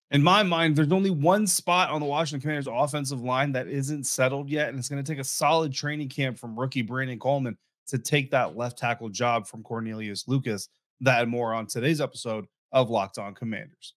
In my mind, there's only one spot on the Washington Commanders offensive line that isn't settled yet, and it's going to take a solid training camp from rookie Brandon Coleman to take that left tackle job from Cornelius Lucas. That and more on today's episode of Locked On Commanders.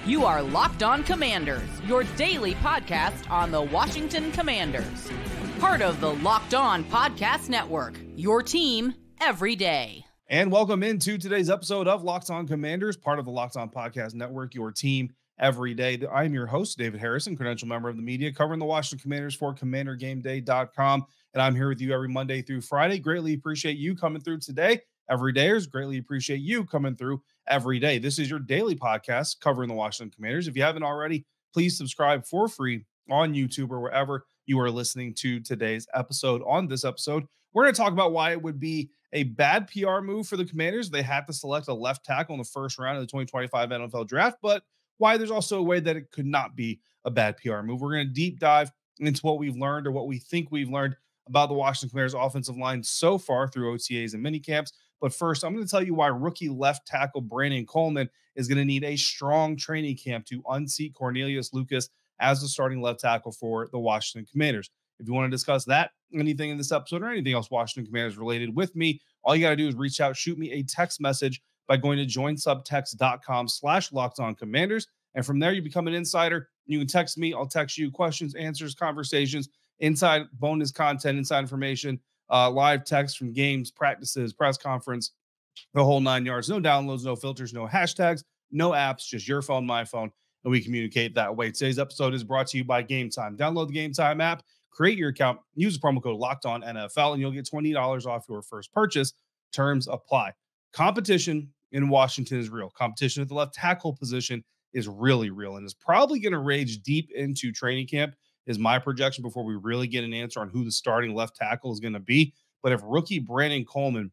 You are Locked On Commanders, your daily podcast on the Washington Commanders. Part of the Locked On Podcast Network, your team every day. And welcome into today's episode of Locked On Commanders, part of the Locked On Podcast Network, your team every day. I'm your host, David Harrison, credential member of the media, covering the Washington Commanders for CommanderGameDay.com. And I'm here with you every Monday through Friday. Greatly appreciate you coming through today. Everydayers, greatly appreciate you coming through every day. This is your daily podcast covering the Washington Commanders. If you haven't already, please subscribe for free on YouTube or wherever you are listening to today's episode. On this episode, we're going to talk about why it would be a bad PR move for the Commanders. They had to select a left tackle in the first round of the 2025 NFL draft, but why there's also a way that it could not be a bad PR move. We're going to deep dive into what we've learned or what we think we've learned about the Washington Commanders offensive line so far through OTAs and minicamps. But first, I'm going to tell you why rookie left tackle Brandon Coleman is going to need a strong training camp to unseat Cornelius Lucas as the starting left tackle for the Washington Commanders. If you want to discuss that, anything in this episode, or anything else Washington Commanders related with me, all you got to do is reach out, shoot me a text message by going to joinsubtext.com/LockedOnCommanders. And from there, you become an insider. You can text me. I'll text you questions, answers, conversations, inside bonus content, inside information, live text from games, practices, press conference, the whole 9 yards. No downloads, no filters, no hashtags, no apps, just your phone, my phone, and we communicate that way. Today's episode is brought to you by Game Time. Download the Game Time app, create your account, use the promo code LOCKEDONNFL, and you'll get $20 off your first purchase. Terms apply. Competition in Washington is real. Competition at the left tackle position is really real and is probably going to rage deep into training camp, is my projection, before we really get an answer on who the starting left tackle is going to be. But if rookie Brandon Coleman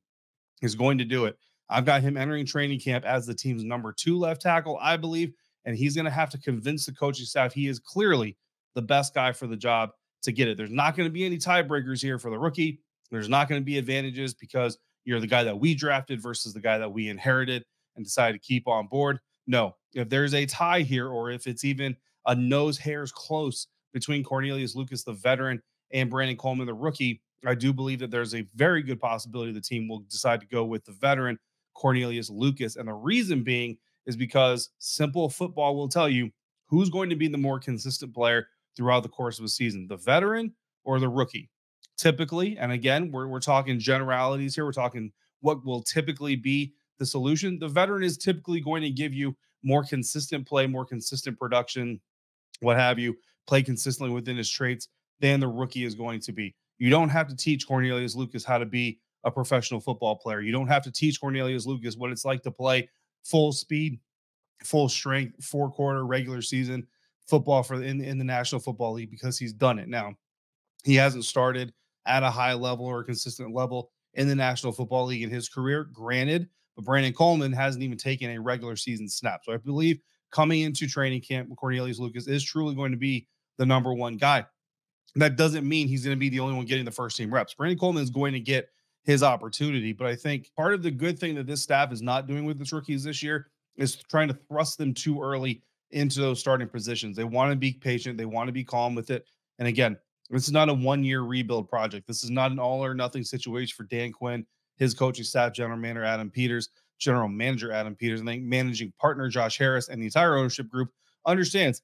is going to do it, I've got him entering training camp as the team's number 2 left tackle, I believe, and he's going to have to convince the coaching staff he is clearly the best guy for the job to get it. There's not going to be any tiebreakers here for the rookie. There's not going to be advantages because you're the guy that we drafted versus the guy that we inherited and decided to keep on board. No, if there's a tie here, or if it's even a nose hairs close between Cornelius Lucas, the veteran, and Brandon Coleman, the rookie, I do believe that there's a very good possibility the team will decide to go with the veteran, Cornelius Lucas. And the reason being is because simple football will tell you who's going to be the more consistent player throughout the course of a season, the veteran or the rookie. Typically, and again, we're talking generalities here. We're talking what will typically be the solution. The veteran is typically going to give you more consistent play, more consistent production, what have you, play consistently within his traits than the rookie is going to be. You don't have to teach Cornelius Lucas how to be a professional football player. You don't have to teach Cornelius Lucas what it's like to play full speed, full strength, 4-quarter regular season football for in the National Football League, because he's done it. Now, he hasn't started at a high level or a consistent level in the National Football League in his career, granted, but Brandon Coleman hasn't even taken a regular season snap. So I believe coming into training camp, Cornelius Lucas is truly going to be the number 1 guy. That doesn't mean he's going to be the only one getting the first team reps. Brandon Coleman is going to get his opportunity, but I think part of the good thing that this staff is not doing with its rookies this year is trying to thrust them too early into those starting positions. They want to be patient. They want to be calm with it. And again, this is not a 1-year rebuild project. This is not an all or nothing situation for Dan Quinn, his coaching staff, general manager Adam Peters, and then managing partner Josh Harris, and the entire ownership group understands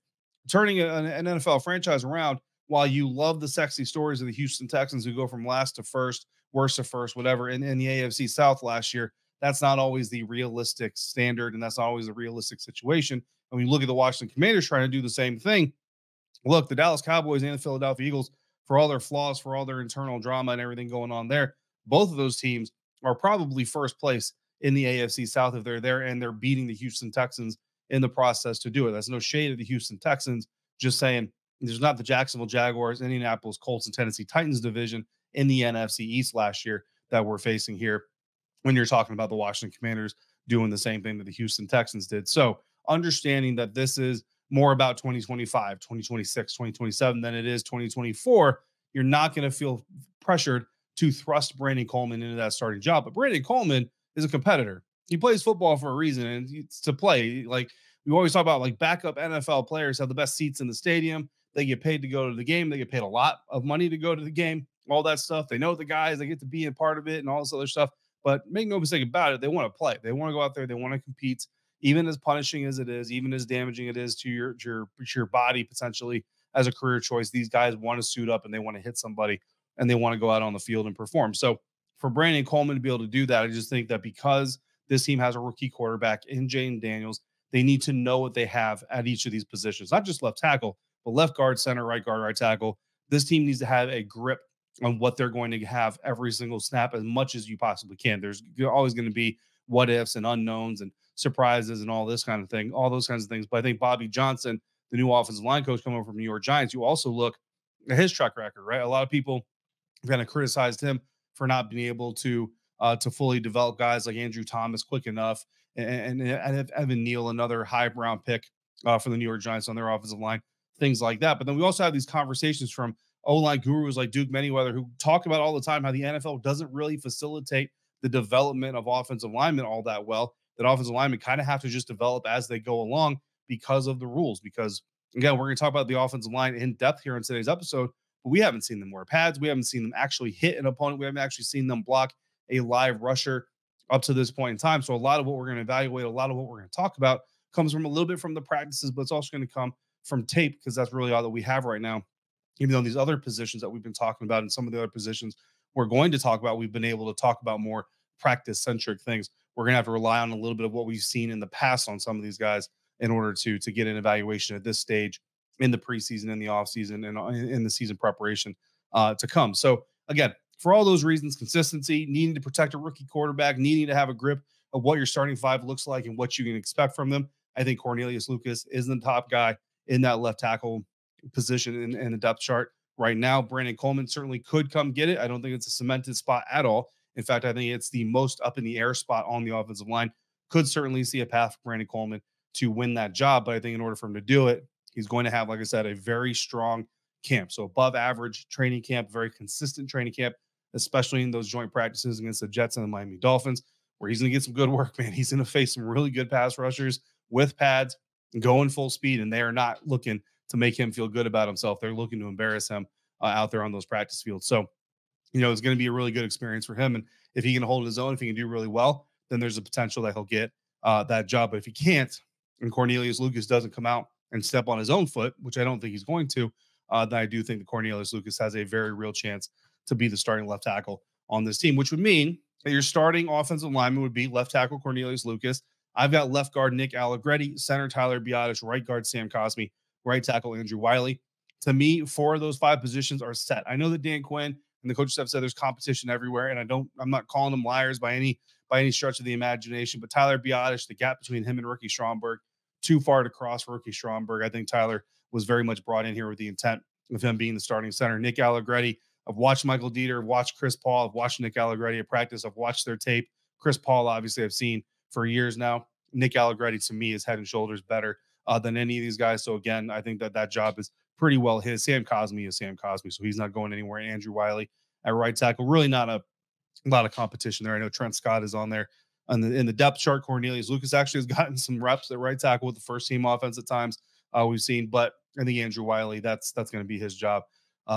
turning an NFL franchise around. While you love the sexy stories of the Houston Texans who go from last to first, worst to first, whatever, in the AFC South last year, that's not always the realistic standard, and that's not always a realistic situation. And when you look at the Washington Commanders trying to do the same thing, look, the Dallas Cowboys and the Philadelphia Eagles, for all their flaws, for all their internal drama and everything going on there, both of those teams are probably first place in the AFC South if they're there, and they're beating the Houston Texans in the process to do it. That's no shade of the Houston Texans, just saying there's not the Jacksonville Jaguars, Indianapolis Colts, and Tennessee Titans division in the NFC East last year that we're facing here when you're talking about the Washington Commanders doing the same thing that the Houston Texans did. So understanding that this is more about 2025, 2026, 2027 than it is 2024, you're not going to feel pressured to thrust Brandon Coleman into that starting job. But Brandon Coleman is a competitor. He plays football for a reason, and it's to play. Like we always talk about, like backup NFL players have the best seats in the stadium. They get paid to go to the game. They get paid a lot of money to go to the game, all that stuff. They know the guys, they get to be a part of it and all this other stuff. But make no mistake about it, they want to play. They want to go out there. They want to compete, even as punishing as it is, even as damaging it is to your body potentially as a career choice. These guys want to suit up and they want to hit somebody and they want to go out on the field and perform. So for Brandon Coleman to be able to do that, I just think that because this team has a rookie quarterback in Jaden Daniels, they need to know what they have at each of these positions, not just left tackle, but left guard, center, right guard, right tackle. This team needs to have a grip on what they're going to have every single snap as much as you possibly can. There's always going to be what ifs and unknowns and surprises and all this kind of thing, all those kinds of things. But I think Bobby Johnson, the new offensive line coach coming over from New York Giants, you also look at his track record, right? A lot of people kind of criticized him for not being able to fully develop guys like Andrew Thomas quick enough, and Evan Neal, another high round pick for the New York Giants on their offensive line, things like that. But then we also have these conversations from O-line gurus like Duke Manyweather, who talk about all the time how the NFL doesn't really facilitate the development of offensive linemen all that well, that offensive linemen kind of have to just develop as they go along because of the rules. Because, again, we're going to talk about the offensive line in depth here in today's episode, but we haven't seen them wear pads. We haven't seen them actually hit an opponent. We haven't actually seen them block a live rusher up to this point in time. So a lot of what we're going to evaluate, a lot of what we're going to talk about comes from a little bit from the practices, but it's also going to come from tape, because that's really all that we have right now. Even though these other positions that we've been talking about and some of the other positions we're going to talk about, we've been able to talk about more practice-centric things. We're going to have to rely on a little bit of what we've seen in the past on some of these guys in order to get an evaluation at this stage in the preseason, in the offseason, and in the season preparation to come. So, again, for all those reasons, consistency, needing to protect a rookie quarterback, needing to have a grip of what your starting five looks like and what you can expect from them, I think Cornelius Lucas is the top guy in that left tackle position in the depth chart right now. Brandon Coleman certainly could come get it. I don't think it's a cemented spot at all. In fact, I think it's the most up in the air spot on the offensive line. Could certainly see a path for Brandon Coleman to win that job, but I think in order for him to do it, he's going to have, like I said, a very strong camp. So above average training camp, very consistent training camp, especially in those joint practices against the Jets and the Miami Dolphins, where he's going to get some good work, man. He's going to face some really good pass rushers with pads, going full speed, and they are not looking to make him feel good about himself. They're looking to embarrass him out there on those practice fields. So, it's going to be a really good experience for him. And if he can hold his own, if he can do really well, then there's a potential that he'll get that job. But if he can't, and Cornelius Lucas doesn't come out and step on his own foot, which I don't think he's going to, then I do think that Cornelius Lucas has a very real chance to be the starting left tackle on this team, which would mean that your starting offensive lineman would be left tackle Cornelius Lucas. I've got left guard Nick Allegretti, center Tyler Biadasz, right guard Sam Cosmi, right tackle Andrew Wiley. To me, 4 of those 5 positions are set. I know that Dan Quinn and the coaches have said there's competition everywhere, and I'm not calling them liars by any stretch of the imagination. But Tyler Biadasz, the gap between him and Ricky Stromberg, too far to cross for Ricky Stromberg. I think Tyler was very much brought in here with the intent of him being the starting center. Nick Allegretti, I've watched Michael Dieter, I've watched Chris Paul, I've watched Nick Allegretti at practice, I've watched their tape. Chris Paul, obviously, I've seen for years now. Nick Allegretti, to me, is head and shoulders better than any of these guys. So, again, I think that job is pretty well his. Sam Cosmi is Sam Cosmi, so he's not going anywhere. Andrew Wiley at right tackle, really not a lot of competition there. I know Trent Scott is on there. In the depth chart, Cornelius Lucas actually has gotten some reps at right tackle with the first team offense at times we've seen. But I think Andrew Wiley, that's going to be his job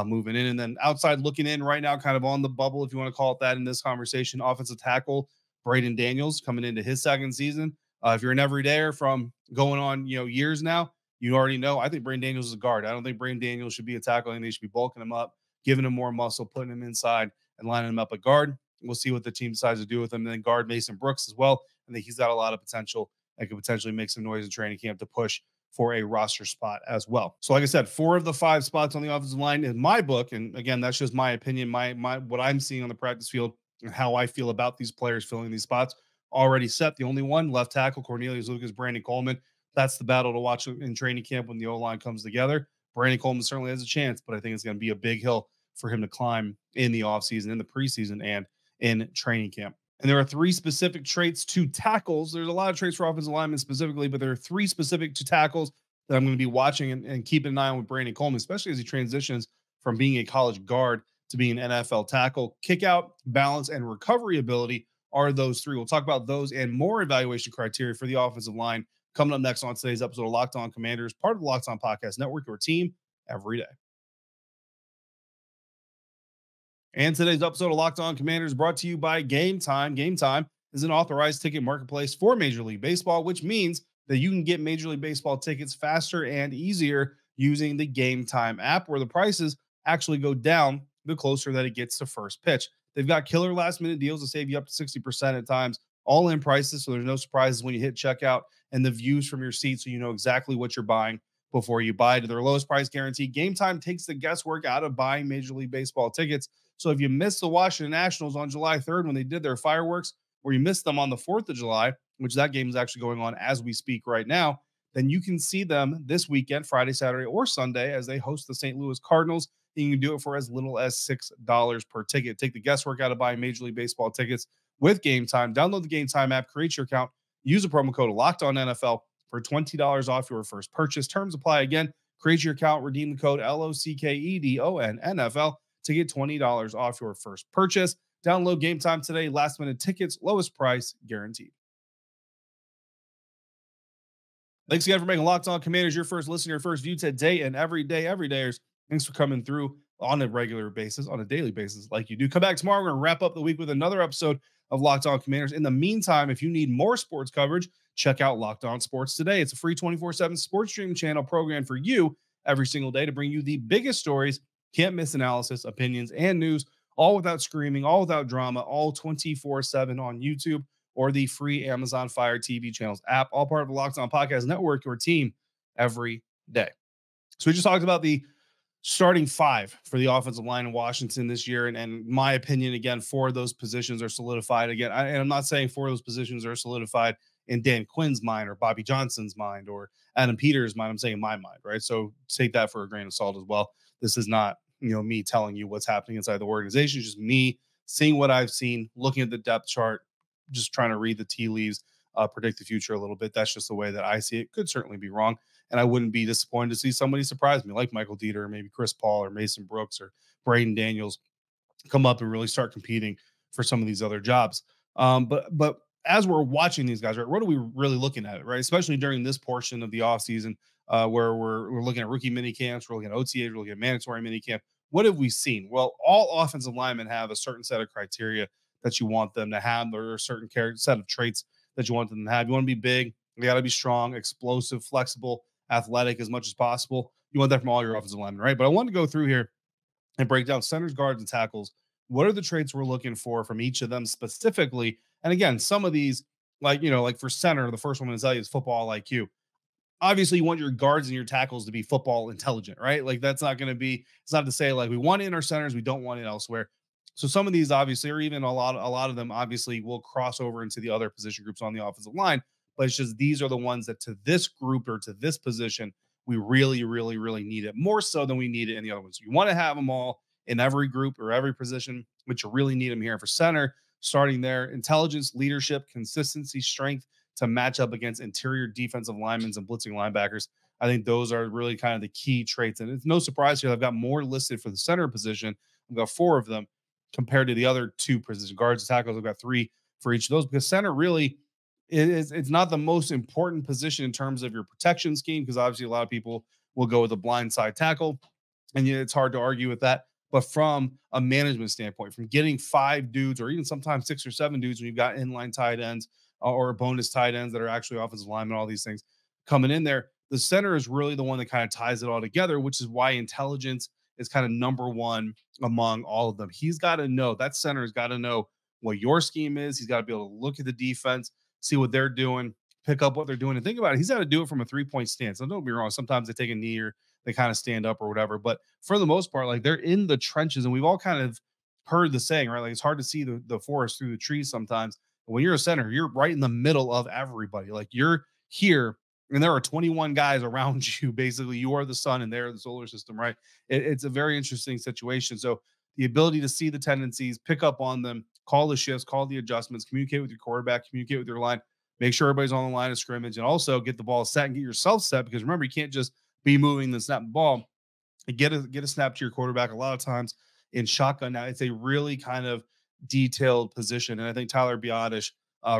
moving in. And then outside looking in right now, kind of on the bubble, if you want to call it that in this conversation, offensive tackle Braden Daniels coming into his second season. If you're an everydayer from going on, years now, you already know. I think Braden Daniels is a guard. I don't think Braden Daniels should be a tackle. I think they should be bulking him up, giving him more muscle, putting him inside, and lining him up at guard. We'll see what the team decides to do with him. And then guard Mason Brooks as well. I think he's got a lot of potential and could potentially make some noise in training camp to push for a roster spot as well. So, like I said, 4 of the 5 spots on the offensive line in my book, and again, that's just my opinion, my what I'm seeing on the practice field and how I feel about these players filling these spots, already set. The only one, left tackle Cornelius Lucas, Brandon Coleman. That's the battle to watch in training camp when the O-line comes together. Brandon Coleman certainly has a chance, but I think it's going to be a big hill for him to climb in the offseason, in the preseason, and in training camp. And there are 3 specific traits to tackles. There's a lot of traits for offensive linemen specifically, but there are 3 specific to tackles that I'm going to be watching and keeping an eye on with Brandon Coleman, especially as he transitions from being a college guard to being an NFL tackle. Kick out, balance, and recovery ability are those three. We'll talk about those and more evaluation criteria for the offensive line coming up next on today's episode of Locked On Commanders, part of the Locked On Podcast Network, your team every day. And today's episode of Locked On Commanders brought to you by Game Time. Game Time is an authorized ticket marketplace for Major League Baseball, which means that you can get Major League Baseball tickets faster and easier using the Game Time app, where the prices actually go down the closer that it gets to first pitch. They've got killer last-minute deals to save you up to 60% at times, all in prices, so there's no surprises when you hit checkout, and the views from your seat so you know exactly what you're buying before you buy. To their lowest price guarantee, Game Time takes the guesswork out of buying Major League Baseball tickets. So if you missed the Washington Nationals on July 3rd when they did their fireworks, or you missed them on the 4th of July, which that game is actually going on as we speak right now, then you can see them this weekend, Friday, Saturday, or Sunday, as they host the St. Louis Cardinals. You can do it for as little as $6 per ticket. Take the guesswork out of buying Major League Baseball tickets with Game Time. Download the Game Time app, create your account, use the promo code LOCKEDONNFL for $20 off your first purchase. Terms apply again. Create your account, redeem the code LOCKEDONNFL to get $20 off your first purchase. Download Game Time today. Last minute tickets, lowest price guaranteed. Thanks again for making Locked On Commanders your first listen, your first view today and every day. Everydayers, thanks for coming through on a regular basis, on a daily basis, like you do. Come back tomorrow. We're going to wrap up the week with another episode of Locked On Commanders. In the meantime, if you need more sports coverage, check out Locked On Sports Today. It's a free 24/7 sports streaming channel programmed for you every single day to bring you the biggest stories, can't miss analysis, opinions, and news, all without screaming, all without drama, all 24/7 on YouTube or the free Amazon Fire TV channels app, all part of the Locked On Podcast Network, your team every day. So we just talked about the starting five for the offensive line in Washington this year. And my opinion, again, four of those positions are solidified. Again, and I'm not saying four of those positions are solidified in Dan Quinn's mind or Bobby Johnson's mind or Adam Peters' mind. I'm saying my mind, right? So take that for a grain of salt as well. This is not, me telling you what's happening inside the organization. It's just me seeing what I've seen, looking at the depth chart, just trying to read the tea leaves, predict the future a little bit. That's just the way that I see it. Could certainly be wrong. And I wouldn't be disappointed to see somebody surprise me, like Michael Dieter, or maybe Chris Paul, or Mason Brooks, or Braden Daniels come up and really start competing for some of these other jobs. But as we're watching these guys, right, what are we really looking at, right? Especially during this portion of the offseason, where we're looking at rookie mini camps, we're looking at OTAs, we're looking at mandatory mini camp. What have we seen? Well, all offensive linemen have a certain set of criteria that you want them to have, or a certain set of traits that you want them to have. You want to be big, you got to be strong, explosive, flexible, athletic as much as possible. You want that from all your offensive linemen, right? But I want to go through here and break down centers, guards, and tackles. What are the traits we're looking for from each of them specifically? And again, some of these, like for center, the first one I'm going to tell you is football IQ. Obviously, you want your guards and your tackles to be football intelligent, right? Like that's not going to be, it's not to say like we want it in our centers, we don't want it elsewhere. So some of these obviously, or even a lot of them obviously will cross over into the other position groups on the offensive line. But it's just, these are the ones that to this group or to this position, we really, really, really need it more so than we need it in the other ones. So you want to have them all in every group or every position, but you really need them here for center, starting there. Intelligence, leadership, consistency, strength to match up against interior defensive linemen and blitzing linebackers. I think those are really kind of the key traits. And it's no surprise here, I've got more listed for the center position. I've got 4 of them compared to the other 2 position guards and tackles. I've got 3 for each of those, because center really it's not the most important position in terms of your protection scheme, because obviously a lot of people will go with a blind side tackle, and it's hard to argue with that. But from a management standpoint, from getting 5 dudes or even sometimes 6 or 7 dudes when you've got inline tight ends or bonus tight ends that are actually offensive linemen, all these things coming in there, the center is really the one that kind of ties it all together, which is why intelligence is kind of number one among all of them. He's got to know, that center has got to know what your scheme is. He's got to be able to look at the defense, see what they're doing, pick up what they're doing, and think about it. He's got to do it from a 3-point stance. So don't be wrong. Sometimes they take a knee or they kind of stand up or whatever. But for the most part, like, they're in the trenches, and we've all kind of heard the saying, right? Like, it's hard to see the forest through the trees sometimes. But when you're a center, you're right in the middle of everybody. Like, you're here, and there are 21 guys around you. Basically, you are the sun, and they're the solar system, right? It's a very interesting situation. So the ability to see the tendencies, pick up on them, call the shifts, call the adjustments, communicate with your quarterback, communicate with your line, make sure everybody's on the line of scrimmage, and also get the ball set and get yourself set, because remember, you can't just be moving and snap the ball. Get a snap to your quarterback a lot of times in shotgun. Now, it's a really kind of detailed position. And I think Tyler Biadasz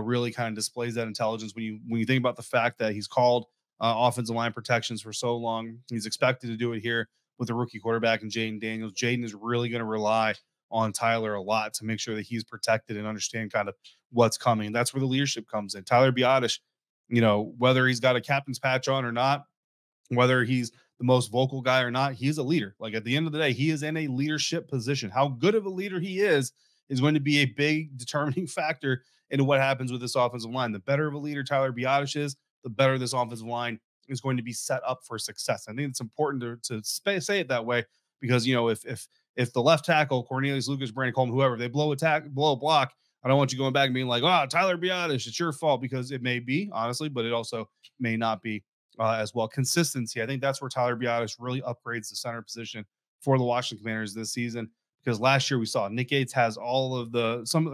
really kind of displays that intelligence when you think about the fact that he's called offensive line protections for so long. He's expected to do it here with the rookie quarterback and Jaden Daniels. Jaden is really going to rely on Tyler a lot to make sure that he's protected and understand kind of what's coming. And that's where the leadership comes in. Tyler Biadasz, whether he's got a captain's patch on or not, whether he's the most vocal guy or not, he's a leader. Like at the end of the day, he is in a leadership position. How good of a leader he is going to be a big determining factor into what happens with this offensive line. The better of a leader Tyler Biadasz is, the better this offensive line is going to be set up for success. I think it's important to say it that way because, if the left tackle, Cornelius, Lucas, Brandon Coleman, whoever, they blow a block, I don't want you going back and being like, Tyler Biadasz, it's your fault, because it may be, honestly, but it also may not be as well. Consistency. I think that's where Tyler Biadasz really upgrades the center position for the Washington Commanders this season, because last year we saw Nick Gates has all of some of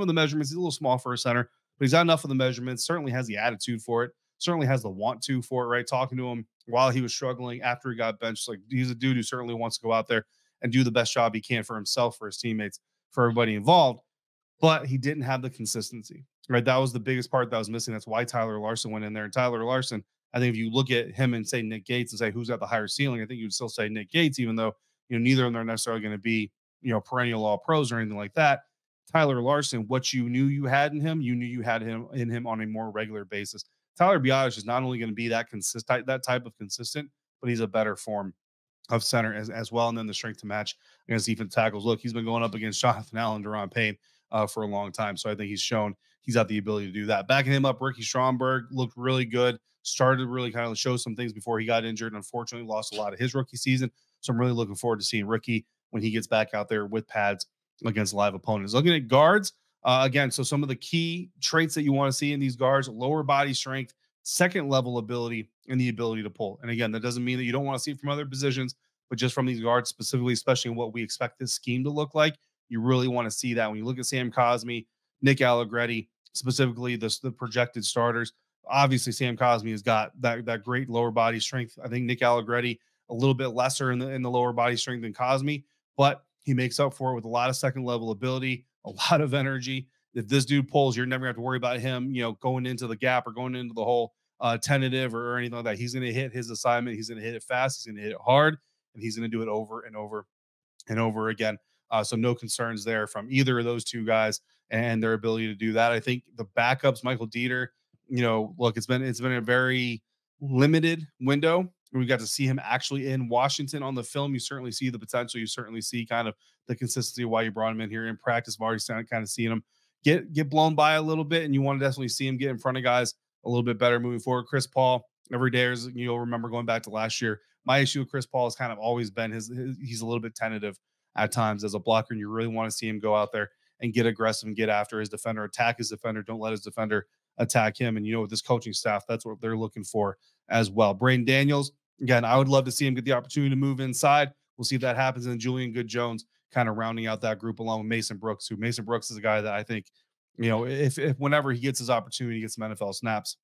the measurements. He's a little small for a center, but he's got enough of the measurements, certainly has the attitude for it, certainly has the want to for it, right? Talking to him while he was struggling after he got benched, like he's a dude who certainly wants to go out there and do the best job he can for himself, for his teammates, for everybody involved. But he didn't have the consistency, right? That was the biggest part that was missing. That's why Tyler Larsen went in there. And Tyler Larsen, I think if you look at him and say Nick Gates and say who's got the higher ceiling, I think you would still say Nick Gates, even though, neither of them are necessarily going to be, perennial all pros or anything like that. Tyler Larsen, what you knew you had in him, in him on a more regular basis. Tyler Biadasz is not only going to be that type of consistent, but he's a better form of center as well. And then the strength to match against defensive tackles. Look, he's been going up against Jonathan Allen, Daron Payne for a long time. So I think he's shown he's got the ability to do that. Backing him up, Ricky Stromberg looked really good. Started to really kind of show some things before he got injured. Unfortunately, lost a lot of his rookie season. So I'm really looking forward to seeing Ricky when he gets back out there with pads against live opponents. Looking at guards, again, so some of the key traits that you want to see in these guards: lower body strength, second level ability, and the ability to pull. And again, that doesn't mean that you don't want to see it from other positions, but just from these guards specifically, especially in what we expect this scheme to look like, you really want to see that. When you look at Sam Cosmi, Nick Allegretti, specifically the projected starters, obviously Sam Cosmi has got that great lower body strength. I think Nick Allegretti a little bit lesser in the lower body strength than Cosmi, but he makes up for it with a lot of second level ability, a lot of energy. If this dude pulls, you're never going to have to worry about him, going into the gap or going into the hole tentative or anything like that. He's going to hit his assignment. He's going to hit it fast. He's going to hit it hard, and he's going to do it over and over and over again. So no concerns there from either of those two guys and their ability to do that. I think the backups, Michael Dieter, look, it's been a very limited window. We got to see him actually in Washington on the film. You certainly see the potential. You certainly see kind of the consistency of why you brought him in here in practice. I've already started kind of seeing him get blown by a little bit, and you want to definitely see him get in front of guys a little bit better moving forward. Chris Paul, every day, you'll remember going back to last year, my issue with Chris Paul has kind of always been he's a little bit tentative at times as a blocker, and you really want to see him go out there and get aggressive and get after his defender, attack his defender. Don't let his defender attack him. And with this coaching staff, that's what they're looking for as well. Braden Daniels, again, I would love to see him get the opportunity to move inside. We'll see if that happens. And Julian Good-Jones kind of rounding out that group along with Mason Brooks, who Mason Brooks is a guy that I think, if whenever he gets his opportunity, he gets some NFL snaps,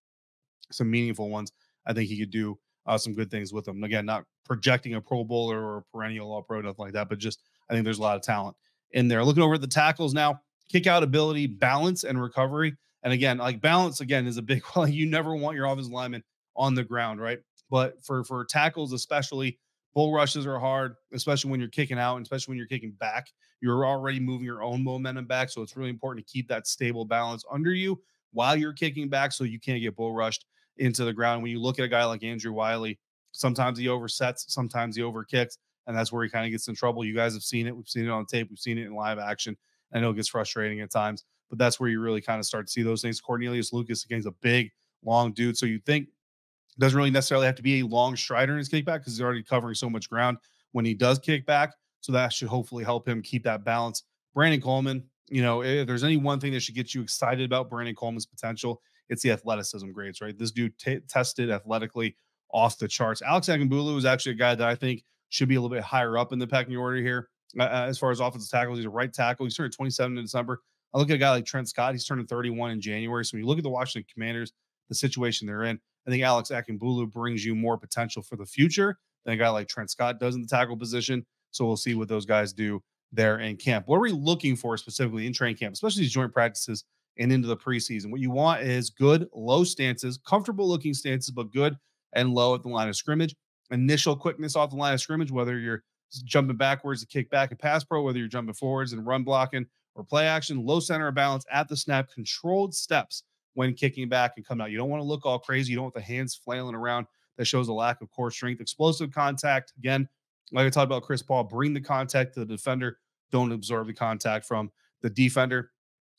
some meaningful ones, I think he could do some good things with them. Again, not projecting a Pro Bowler or a perennial All-Pro, nothing like that, but just I think there's a lot of talent in there. Looking over at the tackles now, kick out ability, balance, and recovery. And again, like balance, again, is a big one. You never want your offensive lineman on the ground, right? But for tackles, especially, bull rushes are hard, especially when you're kicking out, and especially when you're kicking back. You're already moving your own momentum back, so it's really important to keep that stable balance under you while you're kicking back so you can't get bull rushed into the ground. When you look at a guy like Andrew Wiley, sometimes he oversets, sometimes he overkicks, and that's where he kind of gets in trouble. You guys have seen it. We've seen it on tape. We've seen it in live action. I know it gets frustrating at times, but that's where you really kind of start to see those things. Cornelius Lucas, again, is a big, long dude, so you think it doesn't really necessarily have to be a long strider in his kickback because he's already covering so much ground when he does kick back. So that should hopefully help him keep that balance. Brandon Coleman, if there's any one thing that should get you excited about Brandon Coleman's potential, it's the athleticism grades, right? This dude tested athletically off the charts. Alex Akinbulu is actually a guy that I think should be a little bit higher up in the pecking order here as far as offensive tackles. He's a right tackle. He's turning 27 in December. I look at a guy like Trent Scott. He's turning 31 in January. So when you look at the Washington Commanders, the situation they're in, I think Alex Akinbulu brings you more potential for the future than a guy like Trent Scott does in the tackle position. So we'll see what those guys do there in camp. What are we looking for specifically in training camp, especially these joint practices and into the preseason? What you want is good low stances, comfortable looking stances, but good and low at the line of scrimmage. Initial quickness off the line of scrimmage, whether you're jumping backwards to kick back and pass pro, whether you're jumping forwards and run blocking or play action, low center of balance at the snap, controlled steps when kicking back and coming out. You don't want to look all crazy. You don't want the hands flailing around. That shows a lack of core strength. Explosive contact. Again, like I talked about Chris Paul, bring the contact to the defender. Don't absorb the contact from the defender.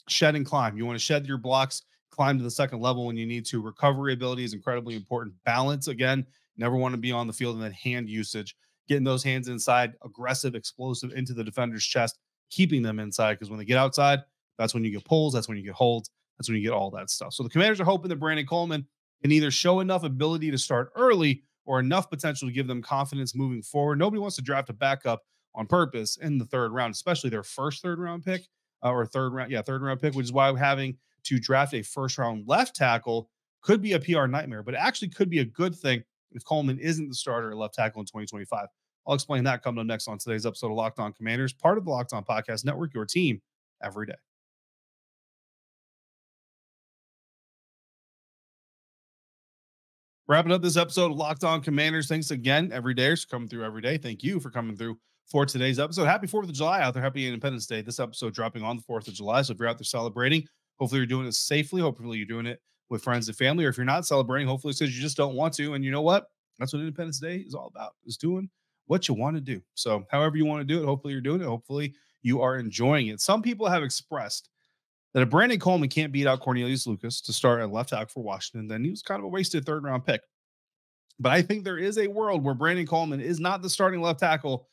Shed and climb. You want to shed your blocks, climb to the second level when you need to. Recovery ability is incredibly important. Balance, again, never want to be on the field. And then hand usage, getting those hands inside, aggressive, explosive into the defender's chest, keeping them inside, because when they get outside, that's when you get pulls, that's when you get holds, that's when you get all that stuff. So the Commanders are hoping that Brandon Coleman can either show enough ability to start early or enough potential to give them confidence moving forward. Nobody wants to draft a backup on purpose in the third round, especially their first third round pick third round pick, which is why having to draft a first round left tackle could be a PR nightmare, but it actually could be a good thing if Coleman isn't the starter at left tackle in 2025. I'll explain that coming up next on today's episode of Locked On Commanders, part of the Locked On Podcast Network, your team every day. Wrapping up this episode of Locked On Commanders. Thanks again, every day for coming through every day. Thank you for coming through for today's episode. Happy 4th of July out there. Happy Independence Day. This episode dropping on the 4th of July. So if you're out there celebrating, hopefully you're doing it safely. Hopefully you're doing it with friends and family. Or if you're not celebrating, hopefully it's because you just don't want to. And you know what? That's what Independence Day is all about, is doing what you want to do. So however you want to do it, hopefully you're doing it. Hopefully you are enjoying it. Some people have expressed that if Brandon Coleman can't beat out Cornelius Lucas to start at left tackle for Washington, then he was kind of a wasted third round pick. But I think there is a world where Brandon Coleman is not the starting left tackle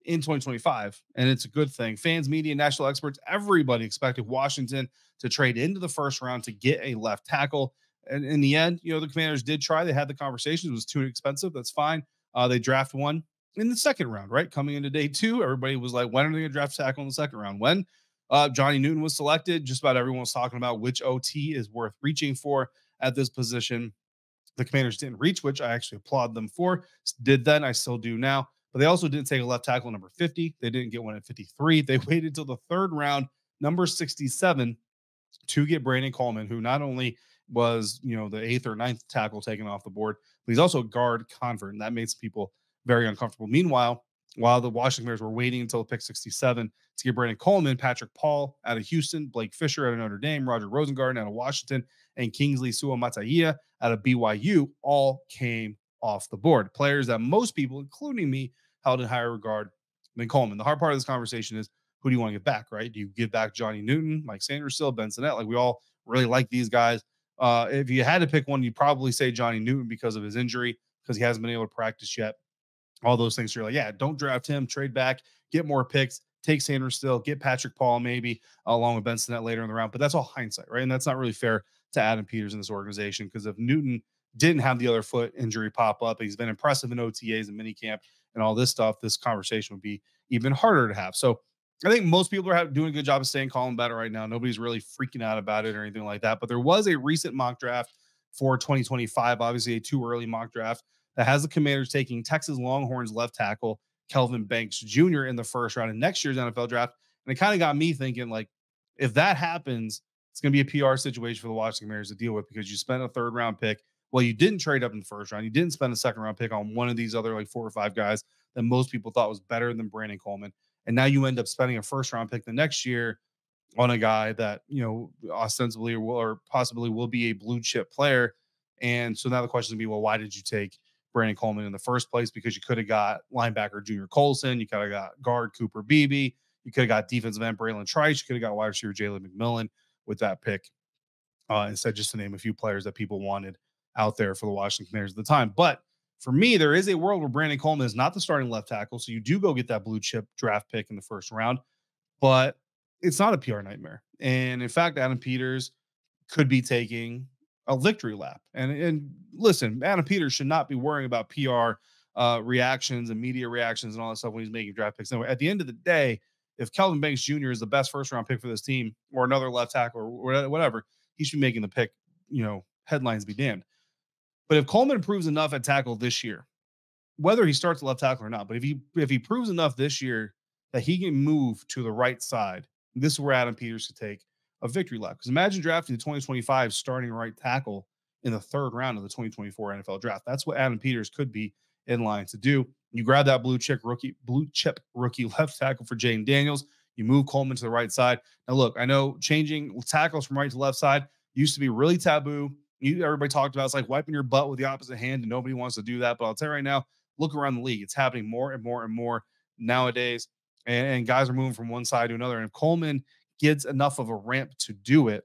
in 2025, and it's a good thing. Fans, media, national experts, everybody expected Washington to trade into the first round to get a left tackle. And in the end, the Commanders did try. They had the conversations. It was too expensive. That's fine. They draft one in the second round, right? Coming into day 2, everybody was like, when are they going to draft tackle in the second round? When Johnny Newton was selected, just about everyone was talking about which OT is worth reaching for at this position. The Commanders didn't reach, which I actually applaud them for. Did then, I still do now. But they also didn't take a left tackle number 50. They didn't get one at 53. They waited till the third round, number 67, to get Brandon Coleman, who not only was, the 8th or 9th tackle taken off the board, but he's also a guard convert, and that made some people very uncomfortable. Meanwhile, while the Washington Commanders were waiting until pick 67 to get Brandon Coleman, Patrick Paul out of Houston, Blake Fisher out of Notre Dame, Roger Rosengarten out of Washington, and Kingsley Suamataia out of BYU all came off the board. Players that most people, including me, held in higher regard than Coleman. The hard part of this conversation is, who do you want to get back, right? Do you give back Johnny Newton, Mike Sanders still, Ben Sinnett? Like, we all really like these guys. If you had to pick one, you'd probably say Johnny Newton because of his injury, because he hasn't been able to practice yet. All those things. You're like, yeah, don't draft him, trade back, get more picks, take Sanders still, get Patrick Paul maybe along with Ben Sinnett later in the round. But that's all hindsight, right? And that's not really fair to Adam Peters in this organization, because if Newton didn't have the other foot injury pop up, he's been impressive in OTAs and minicamp and all this stuff, this conversation would be even harder to have. So I think most people are doing a good job of staying calm about it right now. Nobody's really freaking out about it or anything like that. But there was a recent mock draft for 2025, obviously a too early mock draft, that has the Commanders taking Texas Longhorns left tackle Kelvin Banks Jr. in the first round of next year's NFL draft. And it kind of got me thinking, like, if that happens, it's going to be a PR situation for the Washington Commanders to deal with, because you spent a third round pick. Well, you didn't trade up in the first round. You didn't spend a second round pick on one of these other like 4 or 5 guys that most people thought was better than Brandon Coleman. And now you end up spending a first round pick the next year on a guy that, ostensibly or possibly will be a blue chip player. And so now the question would be, well, why did you take Brandon Coleman in the first place? Because you could have got linebacker Junior Colson. You could have got guard Cooper Beebe. You could have got defensive end Braylon Trice. You could have got wide receiver Jalen McMillan with that pick. Instead, just to name a few players that people wanted out there for the Washington Commanders at the time. But for me, there is a world where Brandon Coleman is not the starting left tackle. So you do go get that blue chip draft pick in the first round, but it's not a PR nightmare. And in fact, Adam Peters could be taking a victory lap. And listen, Adam Peters should not be worrying about PR reactions and media reactions and all that stuff when he's making draft picks. Anyway, at the end of the day, if Kelvin Banks Jr. is the best first round pick for this team, or another left tackle or whatever, he should be making the pick, headlines be damned. But if Coleman improves enough at tackle this year, whether he starts left tackle or not, but if he proves enough this year that he can move to the right side. This is where Adam Peters could take a victory lap. Because imagine drafting the 2025 starting right tackle in the third round of the 2024 NFL draft. That's what Adam Peters could be in line to do. You grab that blue chip rookie left tackle for Jaden Daniels. You move Coleman to the right side. Now, look, I know changing tackles from right to left side used to be really taboo. Everybody talked about it's like wiping your butt with the opposite hand, and nobody wants to do that. But I'll tell you right now, look around the league. It's happening more and more and more nowadays. And guys are moving from one side to another. And if Coleman gets enough of a ramp to do it,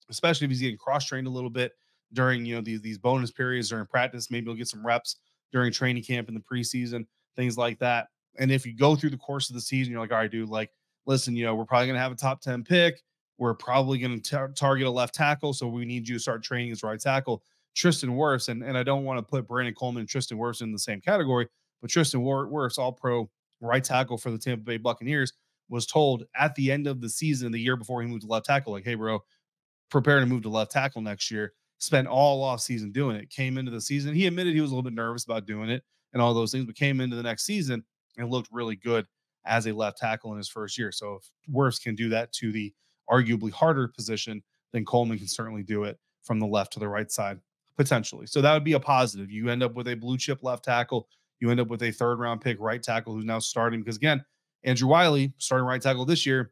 especially if he's getting cross-trained a little bit during, these bonus periods during practice, maybe he'll get some reps during training camp in the preseason, things like that. And if you go through the course of the season, you're like, all right, dude, like, listen, we're probably going to have a top 10 pick. We're probably going to target a left tackle. So we need you to start training as right tackle. Tristan Wirfs, and I don't want to put Brandon Coleman and Tristan Wirfs in the same category, but Tristan Wirfs, all pro right tackle for the Tampa Bay Buccaneers, was told at the end of the season, the year before he moved to left tackle, like, hey, bro, prepare to move to left tackle next year. Spent all off season doing it. Came into the season. He admitted he was a little bit nervous about doing it and all those things, but came into the next season and looked really good as a left tackle in his first year. So if Wirfs can do that to the arguably harder position, then Coleman can certainly do it from the left to the right side, potentially. So that would be a positive. You end up with a blue chip left tackle. You end up with a third round pick right tackle who's now starting, because again, Andrew Wiley, starting right tackle this year,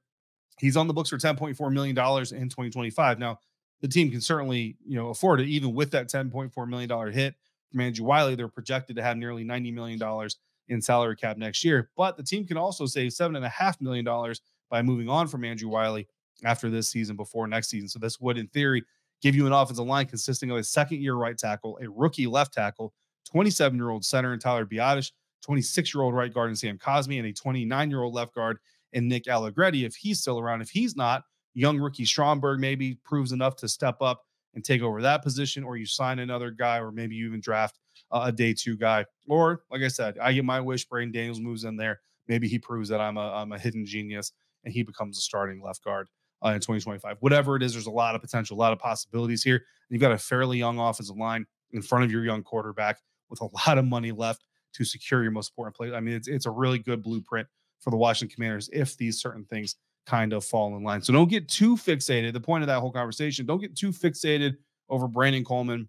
he's on the books for $10.4 million in 2025. Now, the team can certainly, afford it, even with that $10.4 million hit from Andrew Wiley. They're projected to have nearly $90 million in salary cap next year. But the team can also save $7.5 million by moving on from Andrew Wiley after this season before next season. So this would, in theory, give you an offensive line consisting of a second-year right tackle, a rookie left tackle, 27-year-old center in Tyler Biadasz, 26-year-old right guard in Sam Cosmi, and a 29-year-old left guard in Nick Allegretti if he's still around. If he's not, young rookie Stromberg maybe proves enough to step up and take over that position, or you sign another guy, or maybe you even draft a day two guy. Or, like I said, I get my wish, Braden Daniels moves in there. Maybe he proves that I'm a hidden genius and he becomes a starting left guard in 2025. Whatever it is, there's a lot of potential, a lot of possibilities here. And you've got a fairly young offensive line in front of your young quarterback with a lot of money left to secure your most important play. I mean, it's a really good blueprint for the Washington Commanders if these certain things kind of fall in line. So don't get too fixated. The point of that whole conversation, don't get too fixated over Brandon Coleman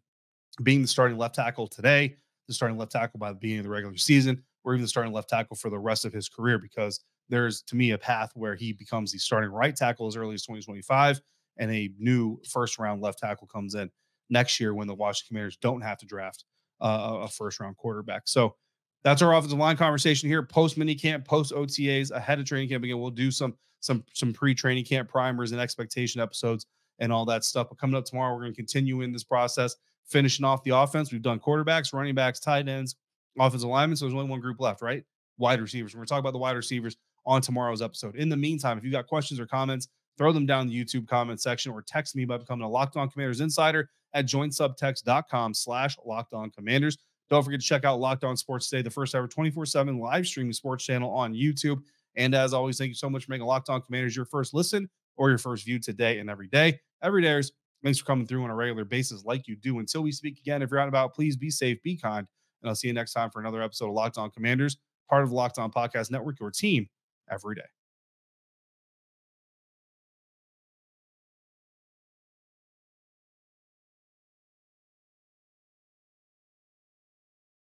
being the starting left tackle today, the starting left tackle by the beginning of the regular season, or even the starting left tackle for the rest of his career, because there's, to me, a path where he becomes the starting right tackle as early as 2025, and a new first-round left tackle comes in next year when the Washington Commanders don't have to draft a first-round quarterback. So that's our offensive line conversation here. Post minicamp, post OTAs, ahead of training camp. Again, we'll do some pre-training camp primers and expectation episodes and all that stuff. But coming up tomorrow, we're going to continue in this process, finishing off the offense. We've done quarterbacks, running backs, tight ends, offensive linemen. So there's only one group left, right? Wide receivers. We're going to talk about the wide receivers on tomorrow's episode. In the meantime, if you got questions or comments, throw them down in the YouTube comment section, or text me by becoming a Locked On Commanders insider at joinsubtext.com/LockedOnCommanders. Don't forget to check out Locked On Sports Today, the first ever 24/7 live streaming sports channel on YouTube. And as always, thank you so much for making Locked On Commanders your first listen or your first view today and every day. Every day, thanks for coming through on a regular basis like you do. Until we speak again, if you're out and about, please be safe, be kind, and I'll see you next time for another episode of Locked On Commanders, part of the Locked On Podcast Network, your team every day.